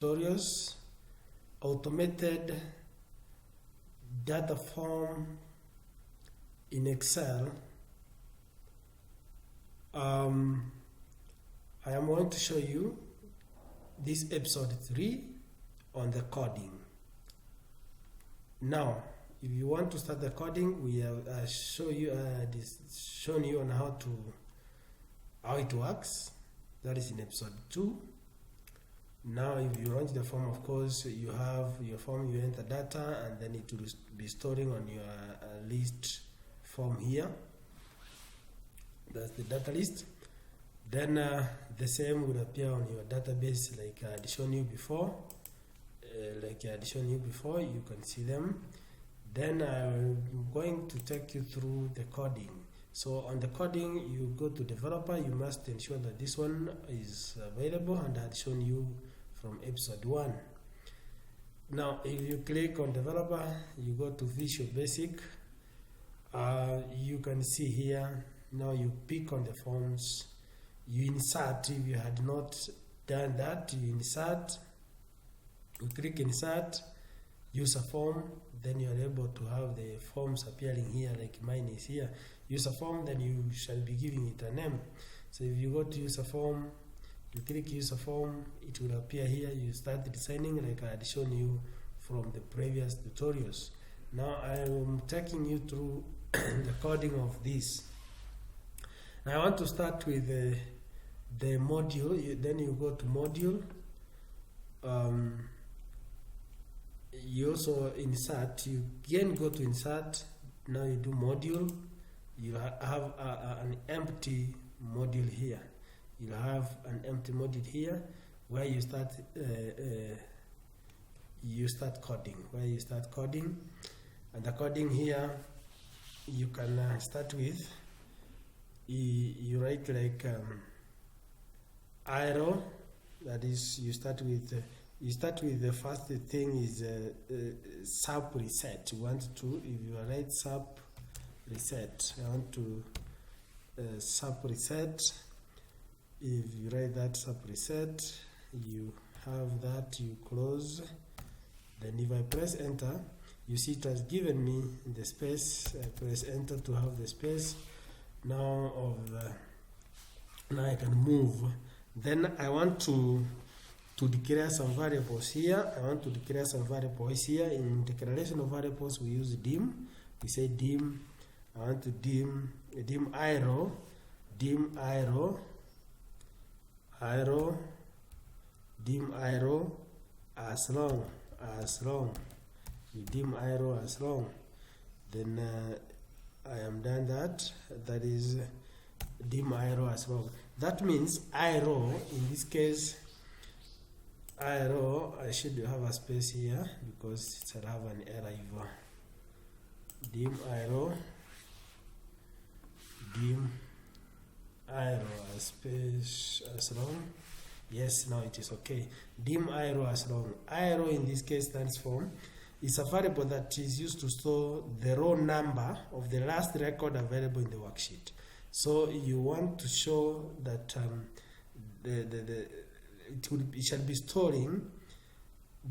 tutorials, automated data form in Excel. I am going to show you this episode 3 on the coding. Now, if you want to start the coding, we have shown you on how it works. That is in episode 2. Now, if you launch the form, of course, you have your form, you enter data, and then it will be storing on your list form here. That's the data list. Then the same will appear on your database like I had shown you before. You can see them. Then I'm going to take you through the coding. So on the coding, you go to developer. You must ensure that this one is available, and I had shown you from episode 1. Now, if you click on developer, you go to Visual Basic. You can see here. Now you pick on the forms. You insert. If you had not done that, you insert. You click insert, use a form, then you are able to have the forms appearing here, like mine is here. Use a form, then you shall be giving it a name. So if you go to use a form, you click use a form, it will appear here. You start designing like I had shown you from the previous tutorials. Now I am taking you through the coding of this. I want to start with the module. Then you go to module. You also insert. You again go to insert. Now you do module. You have an empty module here. You have an empty module here where you start coding. And the coding here you can start with. You write like arrow. That is, you start with the first thing is sub reset. You want to, if you write sub reset, I want to sub reset. If you write that sub reset, you have that, you close. Then if I press enter, you see it has given me the space. I press enter to have the space. Now I can move. Then I want to declare some variables here. In declaration of variables, we use dim. We say dim. I want to dim arrow, dim arrow as long. You dim arrow as long. Then I am done that. That is dim arrow as long. That means arrow, in this case, arrow, I should have a space here because it shall have an error. Dim arrow as space as long. Yes, now it is okay. Dim arrow as long. Arrow in this case stands for, it's a variable that is used to store the raw number of the last record available in the worksheet. So you want to show that it shall be storing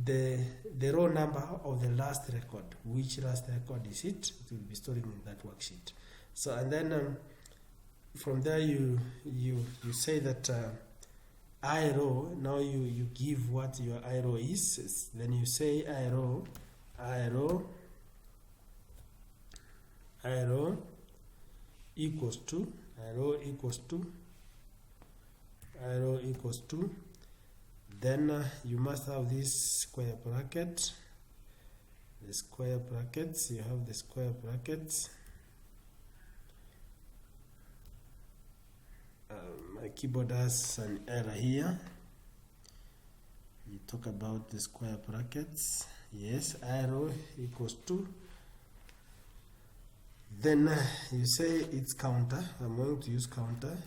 the raw number of the last record. Which last record is it? It will be storing in that worksheet. So, and then from there you say that arrow. Now you give what your arrow is. Then you say arrow equals to then you must have this square bracket. The square brackets, you have the square brackets. My keyboard has an error here. You talk about the square brackets. Yes, arrow equals to. Then you say it's counter. I'm going to use counter.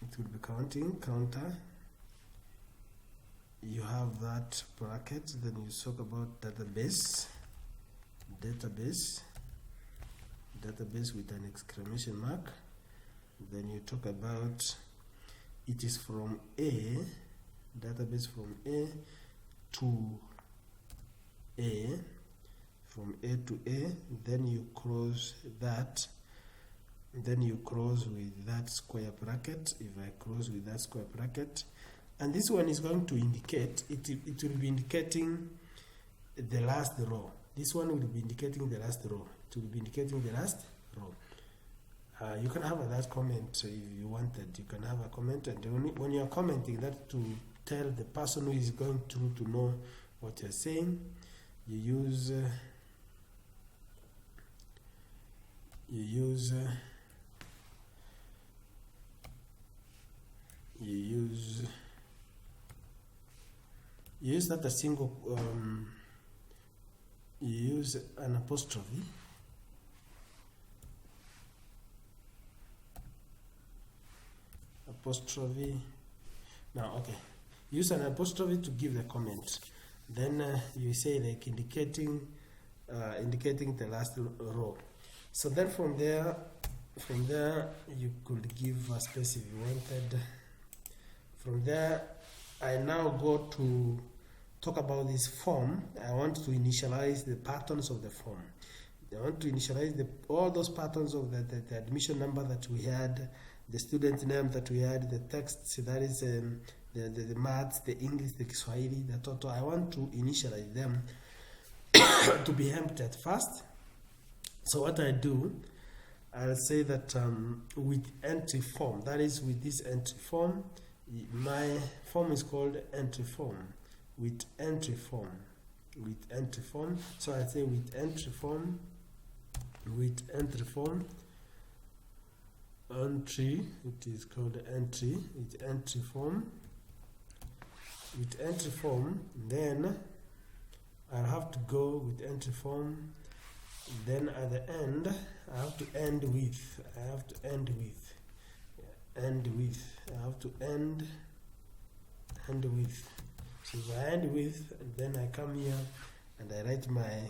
It will be counting, counter. You have that bracket. Then you talk about database with an exclamation mark. Then you talk about it is from A, database from A to A, from A to A, then you close that, then you close with that square bracket. If I close with that square bracket, and this one is going to indicate, it will be indicating the last row. This one will be indicating the last row. It will be indicating the last row. You can have that comment if you wanted. You can have a comment, and when you are commenting, that to tell the person who is going through to know what you're saying, you use that a single you use an apostrophe. Now, okay, use an apostrophe to give the comment. Then you say like indicating the last row. So then from there you could give a space if you wanted. From there, I now go to talk about this form. I want to initialize the patterns of the form. I want to initialize all those patterns of the admission number that we had, the student name that we had, the texts, that is the maths, the English, the Kiswahili, the total. I want to initialize them to be empty at first. So what I do, I'll say that with entry form, that is with this entry form, my form is called entry form. With entry form. So I say with entry form, entry, it is called entry, with entry form, then I'll have to go with entry form, then at the end, I have to end with, So if I end with, then I come here and I write my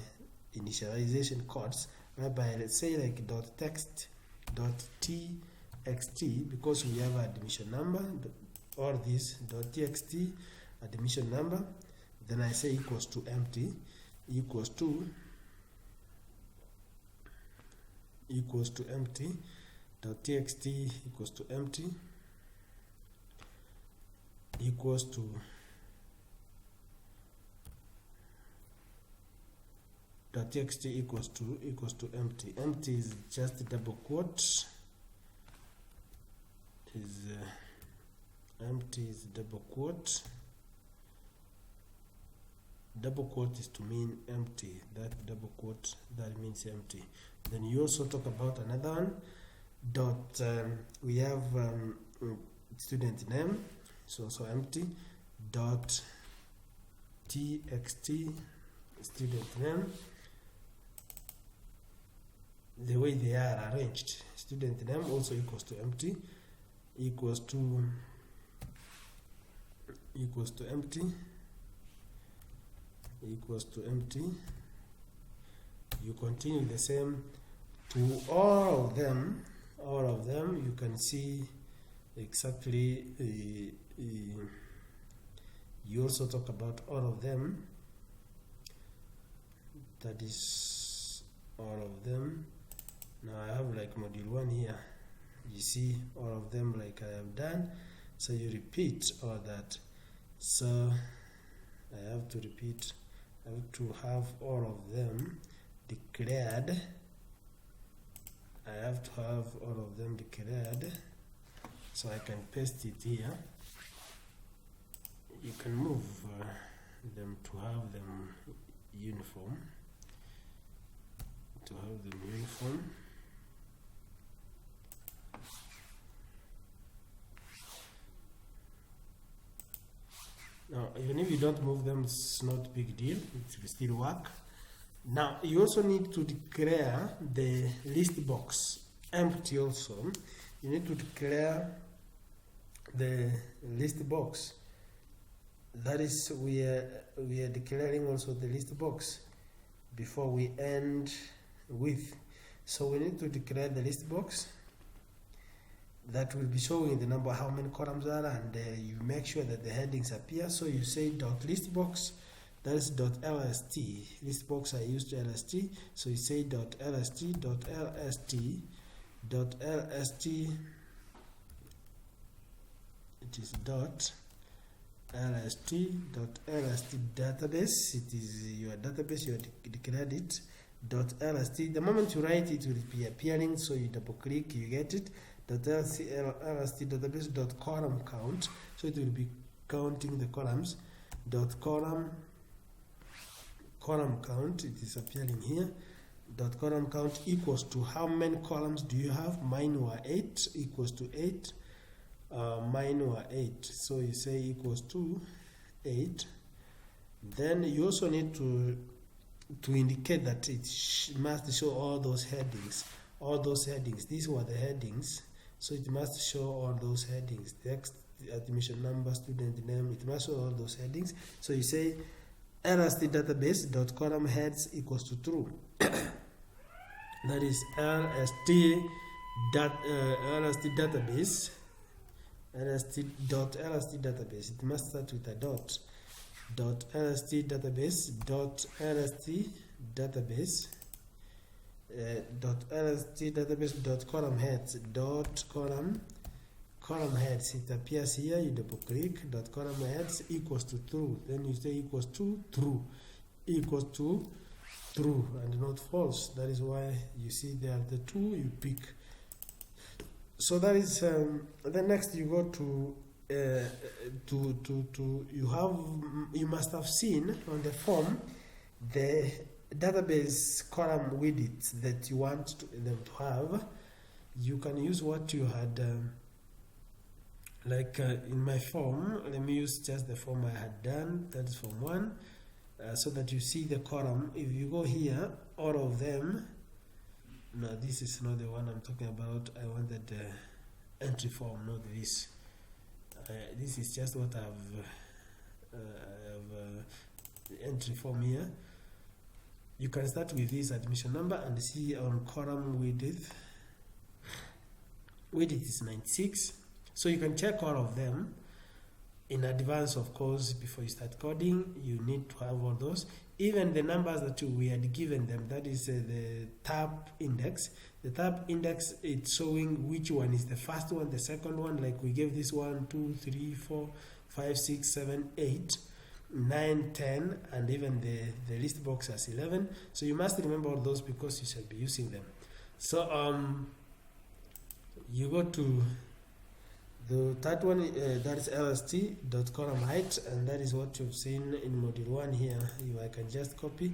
initialization codes, whereby let's say like .text, .txt, because we have admission number, or this .txt admission number, then I say equals to empty, equals to empty, .txt equals to empty, equals to .txt equals to empty. Empty is just double quote. Empty is double quote. Double quote is to mean empty. That double quote, that means empty. Then you also talk about another one. We have student name, so empty. .txt student name. The way they are arranged, student name also equals to empty, equals to empty. You continue the same to all of them. You can see exactly. You also talk about all of them. That is all of them. Now I have like module 1 here. You see all of them like I have done. So you repeat all that. So I have to repeat. I have to have all of them declared. I have to have all of them declared. So I can paste it here. You can move them to have them uniform. Now, even if you don't move them, it's not a big deal. It will still work. Now, you also need to declare the list box empty also. You need to declare the list box. That is, we are declaring also the list box before we end with. So we need to declare the list box that will be showing the number, how many columns are, and you make sure that the headings appear. So you say dot list box that is .lst. This box I used lst, so you say .lst. It is .lst database. It is your database, you declared it. .lst. The moment you write it will be appearing, so you double click, you get it. .lst database .column count, so it will be counting the columns. Column count, it is appearing here. Column count equals to how many columns do you have? Mine were 8, equals to 8. Mine were 8, so you say equals to 8. Then you also need to indicate that it must show all those headings. These were the headings, so it must show all those headings. Text, admission number, student name, it must show all those headings. So you say lst database .column heads equals to true. That is lst database. lst database. It must start with a dot. .lst database. .lst database. .lst database .column heads. Column heads. It appears here. You double click. .column heads equals to true. Then you say equals to true. Equals to true and not false. That is why you see there the two you pick. So that is the next you go to you must have seen on the form the database column width that you want them to have. You can use what you had in my form. Let me use just the form I had done, that is form 1, so that you see the column. If you go here, all of them. No, this is not the one I'm talking about. I wanted the entry form, not this. This is just what I have the entry form here. You can start with this admission number and see on column width. Width is 96. So you can check all of them in advance, of course. Before you start coding, you need to have all those. Even the numbers that we had given them, that is the tab index. The tab index, it's showing which one is the first one, the second one. Like we gave this 1, 2, 3, 4, 5, 6, 7, 8, 9, 10, and even the list box has 11. So you must remember all those because you shall be using them. So you go to the third one, that is lst.column height, and that is what you've seen in module 1 here. I can just copy.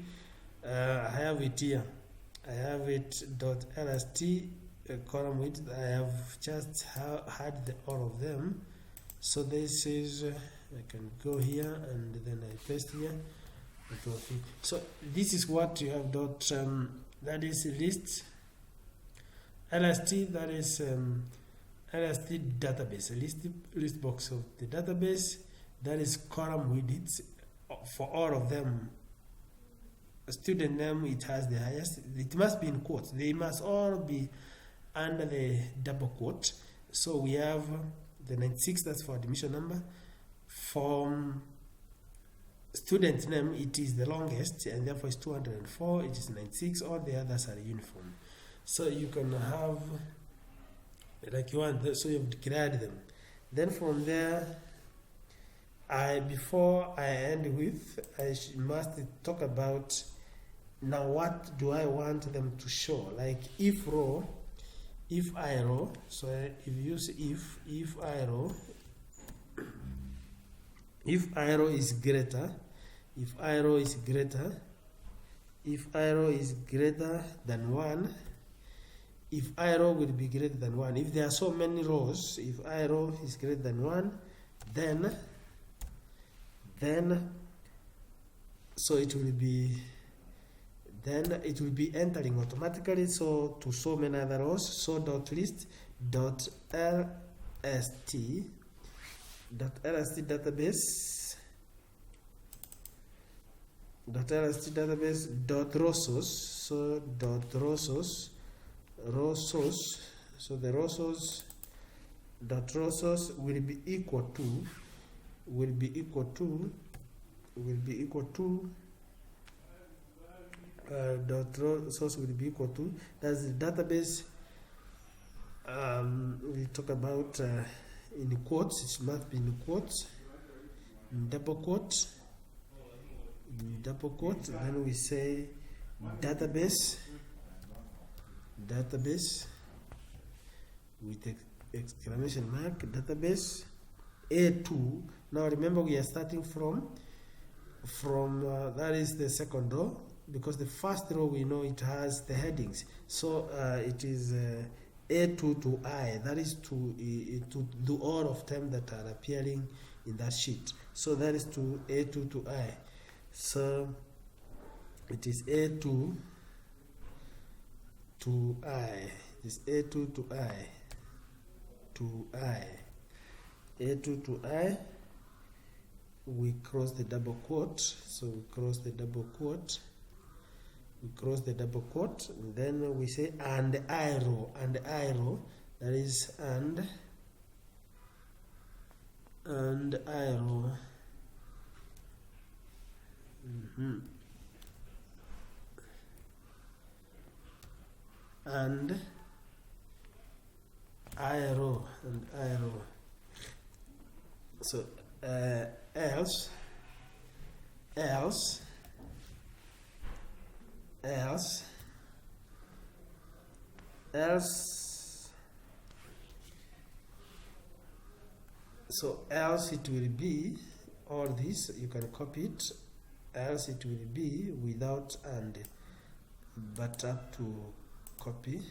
I have it here. I have it .lst column width. I have just had all of them. So this is, I can go here and then I paste here. So this is what you have that is list. LST, that is LST database, a list box of the database. That is column width for all of them. Student name, it has the highest. It must be in quotes. They must all be under the double quote. So we have the 96, that's for admission number. For student name, it is the longest, and therefore it's 204. It is 96. All the others are uniform. So you can have like you want, so you've declared them. Then from there, before I end with, I must talk about now what do I want them to show. Like if I row. So if you use if I row is greater, if I row is greater than 1. If I row will be greater than 1. If there are so many rows, if I row is greater than 1, then so it will be entering automatically. So to so many other rows, so list lst database .rosos, so rosos, so the rosos will be equal to will be equal to dot row source will be equal to, that's the database. We talk about in quotes, it must be in quotes, in double quotes, then we say database with exclamation mark, database A2. Now remember, we are starting from that is the second row, because the first row we know it has the headings, so it is A2 to I, that is to do all of them that are appearing in that sheet. So that is to A2 to I. So it is A2 to I. It is A2 to I. A2 to I. We cross the double quote. So we cross the double quote. And then we say and I row. That is and I row. And I row. So else. So else it will be all this, you can copy it, else it will be without and, but up to copy.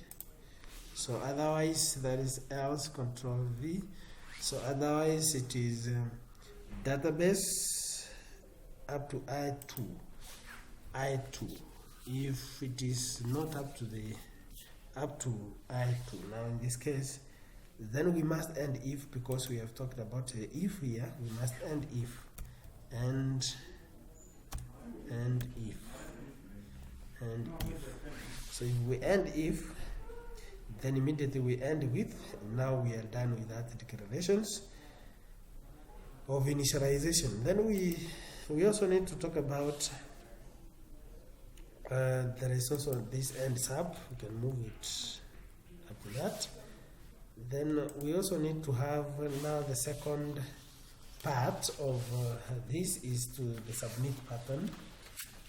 So otherwise that is else, Control V. So otherwise it is database up to I2. If it is not up to I2, now in this case, then we must end if, because we have talked about if here, we must end if, and if. So if we end if, then immediately we end with. Now we are done with that declarations of initialization. Then we also need to talk about there is also this end sub. We can move it up to that. Then we also need to have now the second part of this is to the submit pattern.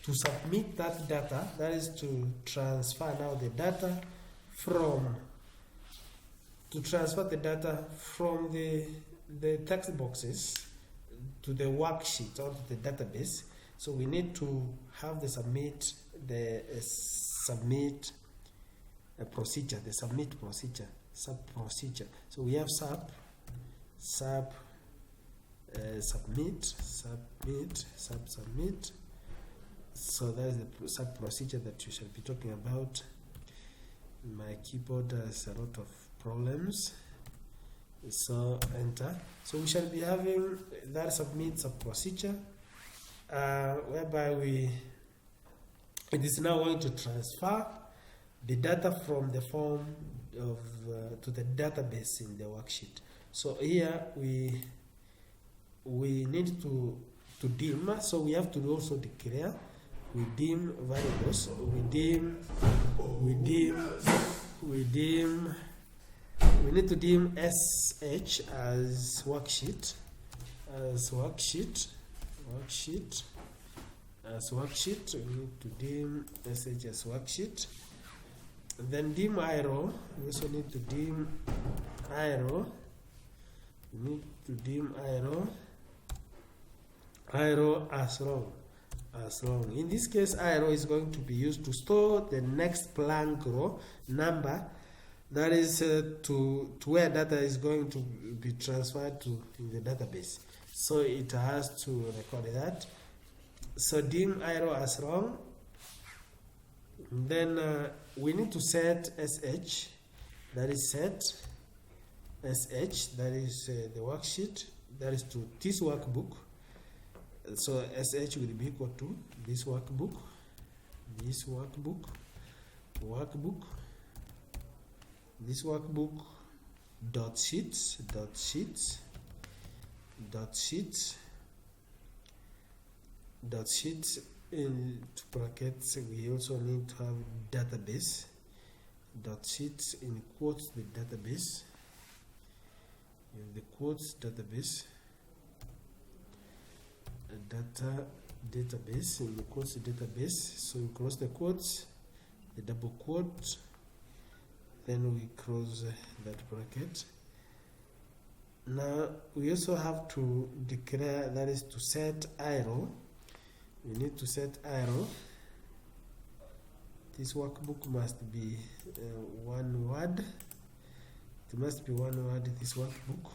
To submit that data, that is to transfer now the data from the text boxes to the worksheet or to the database. So we need to have the submit procedure, the submit procedure, sub procedure. So we have submit. So that is the sub procedure that you shall be talking about. My keyboard has a lot of problems. So enter. So we shall be having that submit sub procedure, whereby it is now going to transfer the data from the form of to the database in the worksheet. So here we need to dim. So we have to also declare. We dim variables. We need to dim sh as worksheet. We need to dim sh as worksheet. Then dim irow. We also need to dim irow. Irow as long. In this case, irow is going to be used to store the next blank row number, that is to where data is going to be transferred to in the database. So it has to record that. So dim irow as long. Then we need to set sh, that is set sh, that is the worksheet, that is to this workbook. So sh will be equal to this workbook dot sheets dot sheets into brackets. We also need to have database dot sheets in quotes the database. You have the quotes database, database in the quotes database. So we close the quotes, the double quote, then we close that bracket. Now we also have to declare, that is to set arrow. We need to set arrow. This workbook must be one word. It must be one word, this workbook.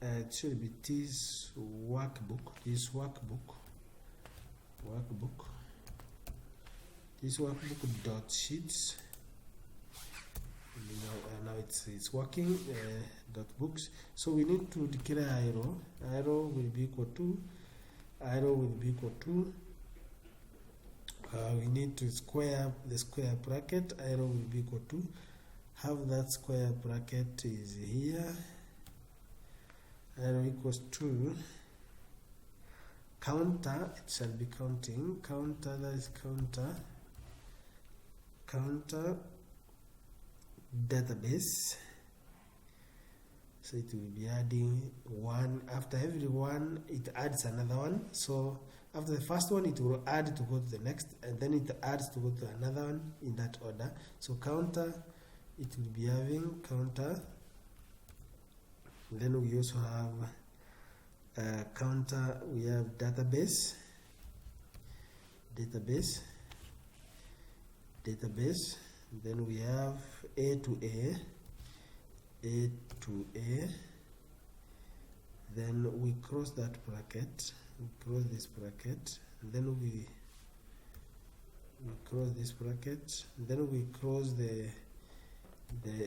It should be this workbook, this workbook. This workbook dot sheets. Now it's working. Dot books. So we need to declare arrow. Arrow will be equal to. We need to square the square bracket. Arrow will be equal to. Have that square bracket is here. Arrow equals to counter. It shall be counting. Counter, that is counter database. So it will be adding one. After every one, it adds another one. So after the first one, it will add to go to the next, and then it adds to go to another one in that order. So counter, it will be having counter. Then we also have counter. We have database. Then we have A to A. Then we cross that bracket. We cross this bracket. And then we cross this bracket. And then we cross the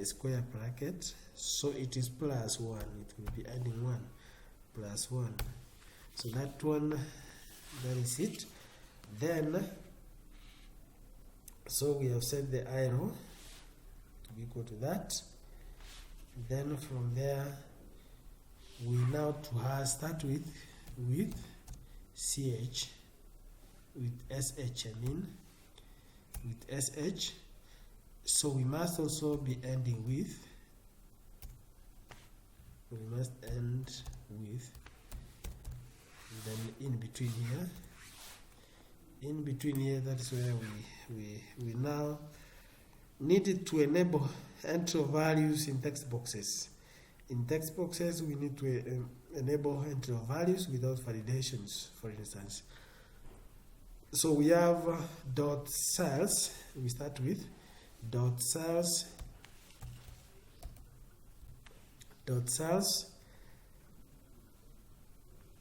square bracket. So it is plus 1. It will be adding 1 plus 1. So that one, that is it. Then, so we have set the arrow to be equal to that. Then from there, we now to start with ch, with sh. With sh. So we must also be ending with. We must end with. Then in between here, that's where we now needed to enable entry of values in text boxes. In text boxes, we need to enable entry of values without validations, for instance. So we have dot cells. We start with dot cells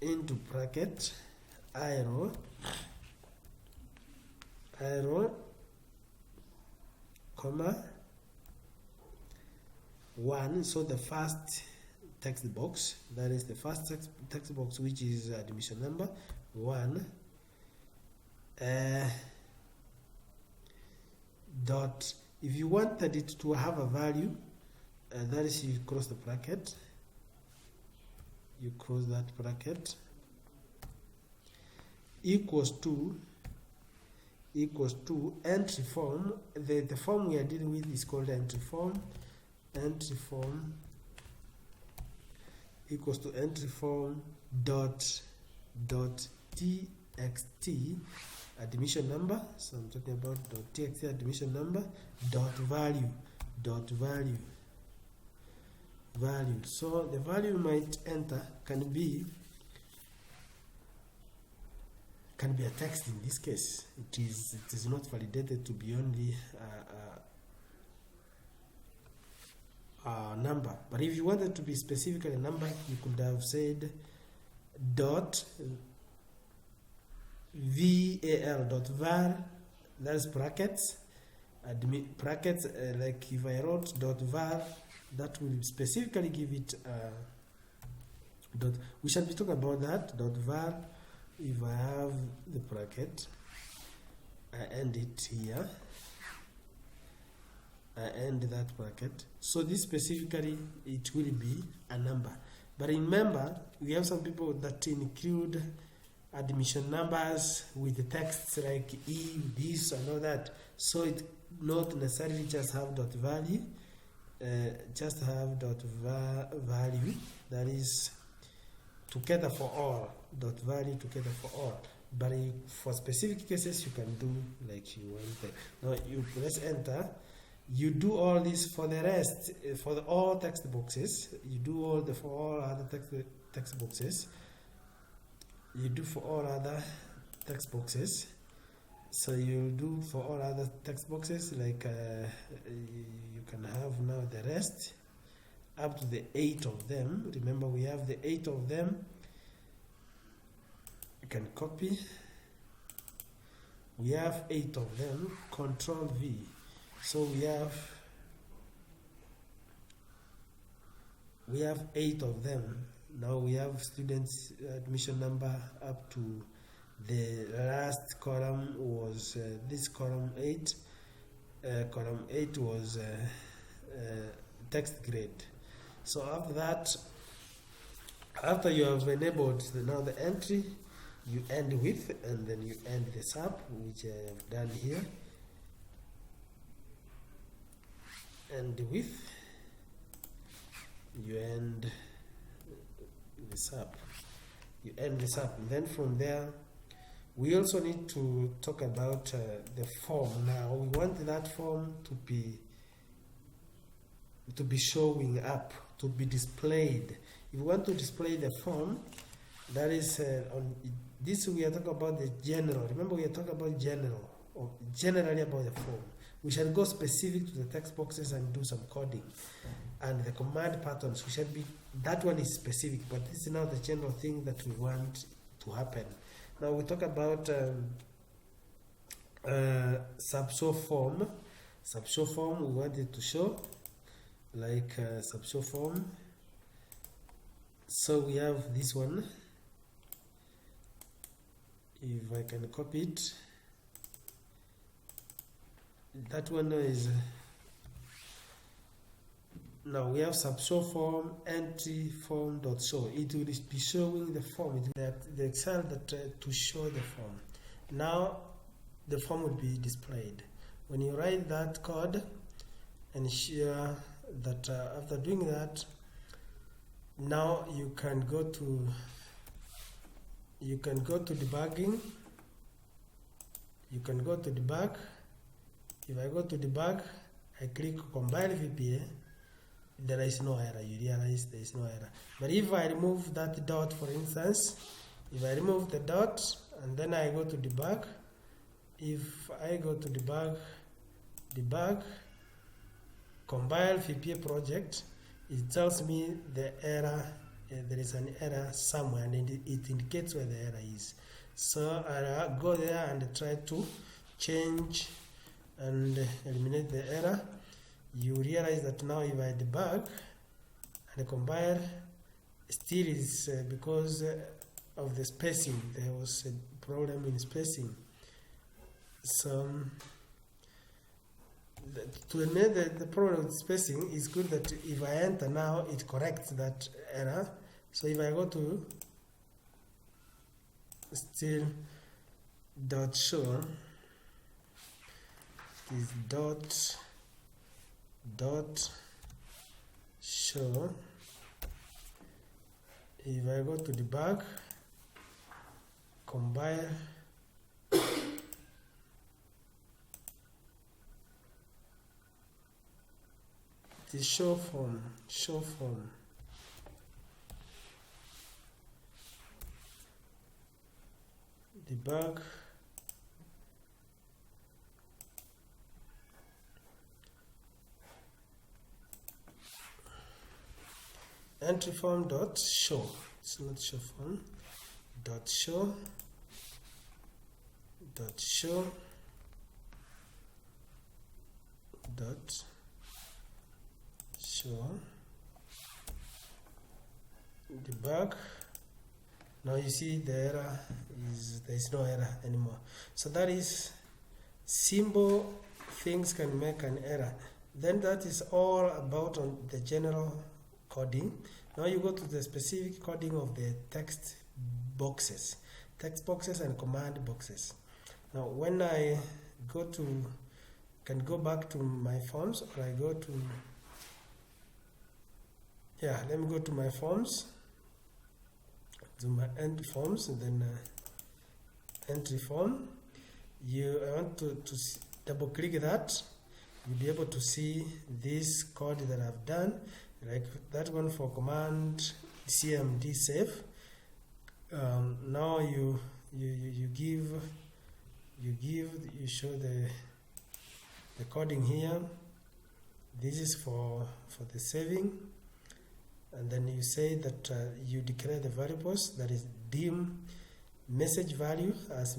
into bracket arrow, comma 1. So the first text box, that is the first text box, which is admission number 1. Dot. If you wanted it to have a value, that is, you cross the bracket. You cross that bracket. Equals to entry form. The form we are dealing with is called entry form. Entry form equals to entry form dot txt admission number. So I'm talking about dot txt admission number dot value. So the value you might enter can be a text. In this case, it is not validated to be only a number. But if you wanted to be specifically a number, you could have said dot val dot var, that's brackets, brackets. Like if I wrote dot var, that will specifically give it dot. We shall be talking about that dot var. If I have the bracket, I end it here. I end that bracket. So this specifically, it will be a number. But remember, we have some people that include admission numbers with the texts like E, this, and all that. So it not necessarily just have dot value, just have dot value, that is together for all, dot value together for all. But for specific cases, you can do like you want. Now you press enter. You do all this for the rest, for all text boxes. You do all for all other text boxes. You do for all other text boxes. So you do for all other text boxes, like you can have now the rest up to the 8 of them. Remember, we have the 8 of them. You can copy. We have 8 of them. Control V. So we have 8 of them. Now we have students admission number up to the last column was this column 8. Column 8 was text grade. So after that, after you have enabled now the entry, you end with, and then you end the sub, which I have done here. And with, you end this up. You end this up, and then from there, we also need to talk about the form. Now we want that form to be showing up, to be displayed. If we want to display the form, that is on this we are talking about the general. Remember, we are talking about general, or generally about the form. We shall go specific to the text boxes and do some coding. And the command patterns, we shall be, that one is specific, but this is now the general thing that we want to happen. Now we talk about sub-show form. Sub-show form, we want it to show, like sub-show form. So we have this one. If I can copy it. That one is now we have sub-show form, entry form dot show. It will be showing the form. It will the Excel that to show the form. Now the form will be displayed. When you write that code, ensure that after doing that, now you can go to debugging. You can go to debug. If I go to debug, I click compile VPA, there is no error. You realize there is no error. But if I remove that dot, for instance, if I remove the dot and then I go to debug, if I go to debug, compile VPA project, it tells me the error, there is an error somewhere, and it indicates where the error is. So I'll go there and try to change and eliminate the error. You realize that now if I debug and compile, still is because of the spacing. There was a problem in spacing. So to eliminate the problem with spacing, is good that if I enter now, it corrects that error. So if I go to still dot show, is dot show. If I go to debug, compile, the show form, debug, entry form dot show. It's not show form. Dot show. Dot show. Dot show. Debug. Now you see the error is, there is no error anymore. So that is simple things can make an error. Then that is all about on the general coding. Now you go to the specific coding of the text boxes and command boxes. Now when I can go back to my forms, or I go to, let me go to my forms, to my end forms, and then entry form. I want to double click that. You'll be able to see this code that I've done, like that one for command cmd save. Now you show the coding here. This is for the saving, and then you say that you declare the variables, that is dim message value as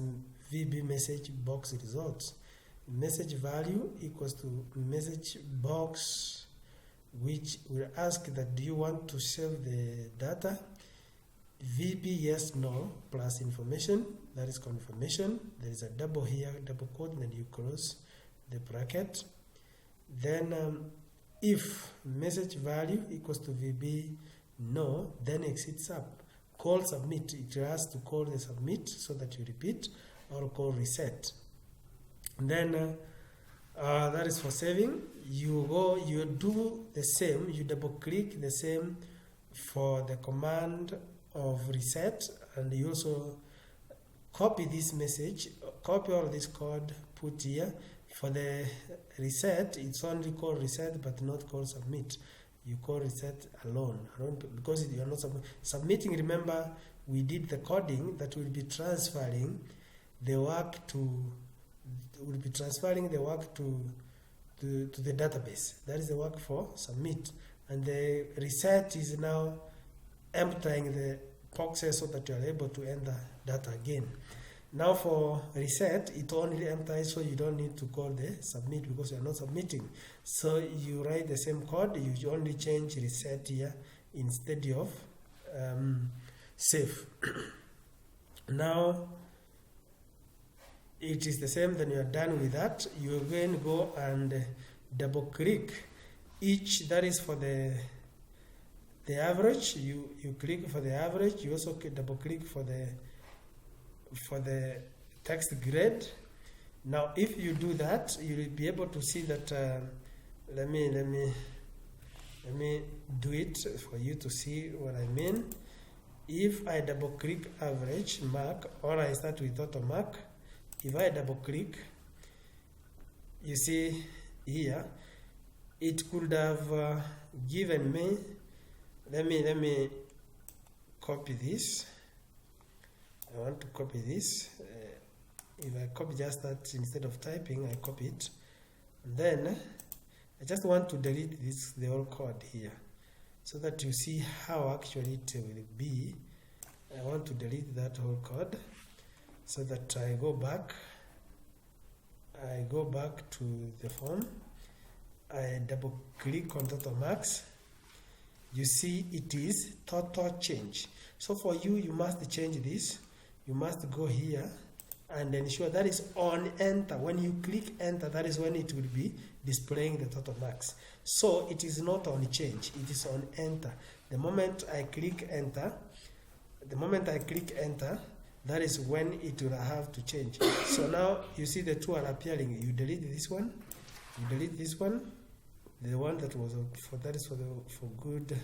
VB message box results. Message value equals to message box, which will ask that do you want to save the data, VB yes no plus information, that is confirmation. There is a double here, double quote, and then you close the bracket. Then if message value equals to VB no, then exit sub, call submit. It has to call the submit so that you repeat, or call reset. And then that is for saving. You do the same, you double click the same for the command of reset, and you also copy this message, copy all this code, put here. For the reset, it's only called reset but not called submit. You call reset alone because you are not submitting. Remember, we did the coding that will be transferring the work to the database. That is the work for submit, and the reset is now emptying the boxes so that you are able to enter data again. Now for reset, it only empties, so you don't need to call the submit because you are not submitting. So you write the same code, you only change reset here instead of save. Now it is the same. Then you are done with that. You again go and double click each, that is for the average. You click for the average. You also double click for the text grade. Now if you do that, you will be able to see that let me do it for you to see what I mean. If I double click average mark, or I start with auto mark, if I double click, you see here it could have given me, let me copy this. I want to copy this. If I copy just that, instead of typing, I copy it. And then I just want to delete the whole code here, so that you see how actually it will be. I want to delete that whole code, so that I go back to the form. I double click on total marks. You see it is total change. So for you must change this. You must go here and ensure that is on enter. When you click enter, that is when it will be displaying the total marks. So it is not on change, it is on enter. The moment I click enter, that is when it will have to change. So now you see the two are appearing. You delete this one, the one that was for, that is for good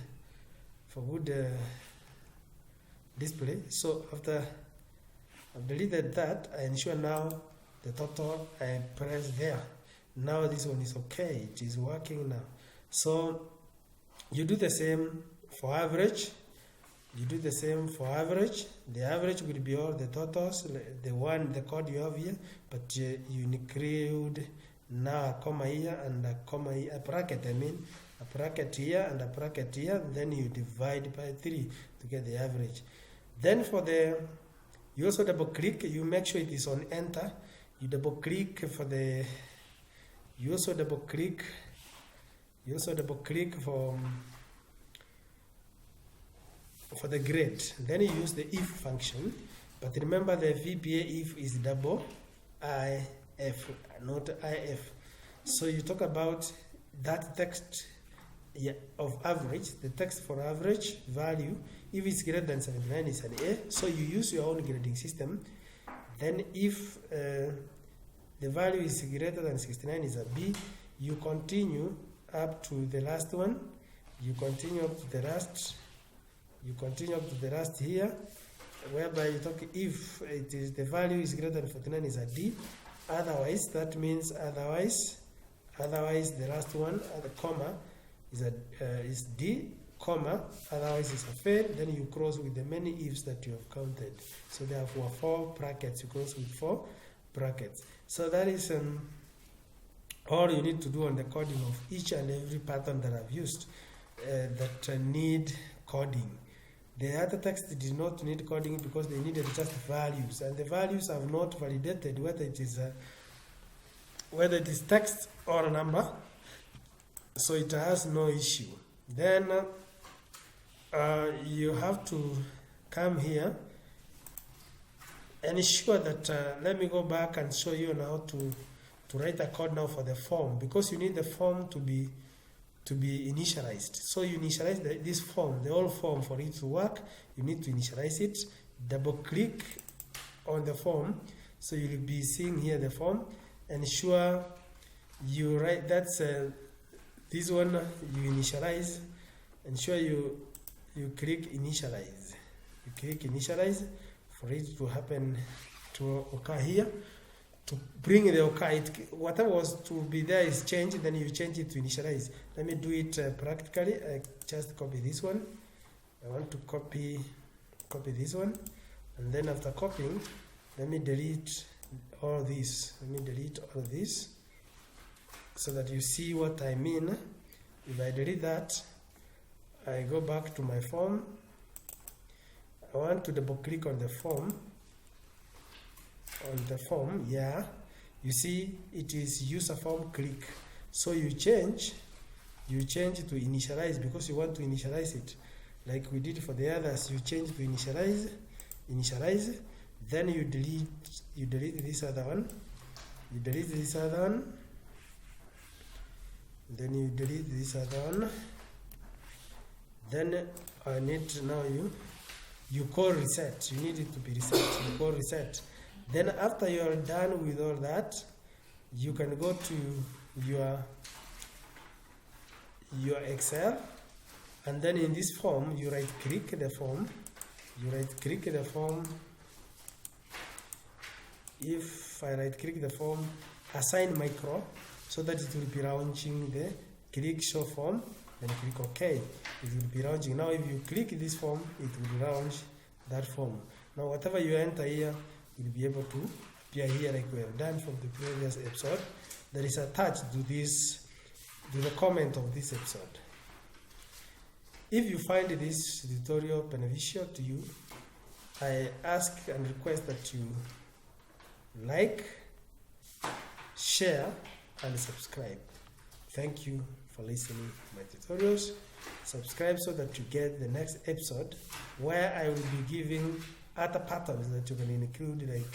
display. So after I've deleted that, I ensure now the total, I press there. Now this one is okay, it is working now. So you do the same for average. The average will be all the totals, the code you have here, but you include now a comma here and a comma here, a bracket here and a bracket here, then you divide by 3 to get the average. Then for you also double click, you make sure it is on enter. You double click for you also double click for the grade. Then you use the if function, but remember the VBA if is double IF, not IF. So you talk about that text of average, the text for average value, if it's greater than 79, it's an A. So you use your own grading system. Then if the value is greater than 69, is a B. You continue up to the last one. You continue up to the last. You continue up to the last here, whereby you talk if it is the value is greater than 49 is a D. Otherwise, that means otherwise the last one, the comma, is D, comma, otherwise it's a fail. Then you cross with the many ifs that you have counted. So therefore 4 brackets, you cross with 4 brackets. So that is all you need to do on the coding of each and every pattern that I've used that need coding. The other text did not need coding because they needed just values, and the values have not validated whether it is text or a number, so it has no issue. Then you have to come here and ensure that let me go back and show you now to write a code now for the form, because you need the form to be initialized. So you initialize this form, the whole form, for it to work. You need to initialize it. Double click on the form, so you'll be seeing here the form. Ensure you write that's this one. You initialize. Ensure you click initialize. You click initialize for it to happen to occur here. To bring the occur, whatever was to be there is changed, then you change it to initialize. Let me do it practically. I just copy this one. I want to copy this one, and then after copying, let me delete all this. Let me delete all this so that you see what I mean. If I delete that, I go back to my form. I want to double click on the form. Yeah, you see it is user form click. So you change to initialize because you want to initialize it like we did for the others. You change to initialize, then you delete this other one, then you delete this other one. Then I need to now you call reset. You need it to be reset. You call reset. Then after you are done with all that, you can go to your Excel, and then in this form you right click the form. If I right click the form, assign micro, so that it will be launching the click show form, then click OK. It will be launching. Now if you click this form, it will launch that form. Now whatever you enter here will be able to appear here like we have done from the previous episode. That is attached to the comment of this episode. If you find this tutorial beneficial to you, I ask and request that you like, share, and subscribe. Thank you for listening to my tutorials. Subscribe so that you get the next episode, where I will be giving other patterns that you can include, like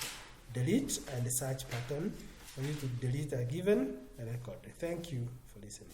delete and search pattern for you to delete a given record. Thank you for listening.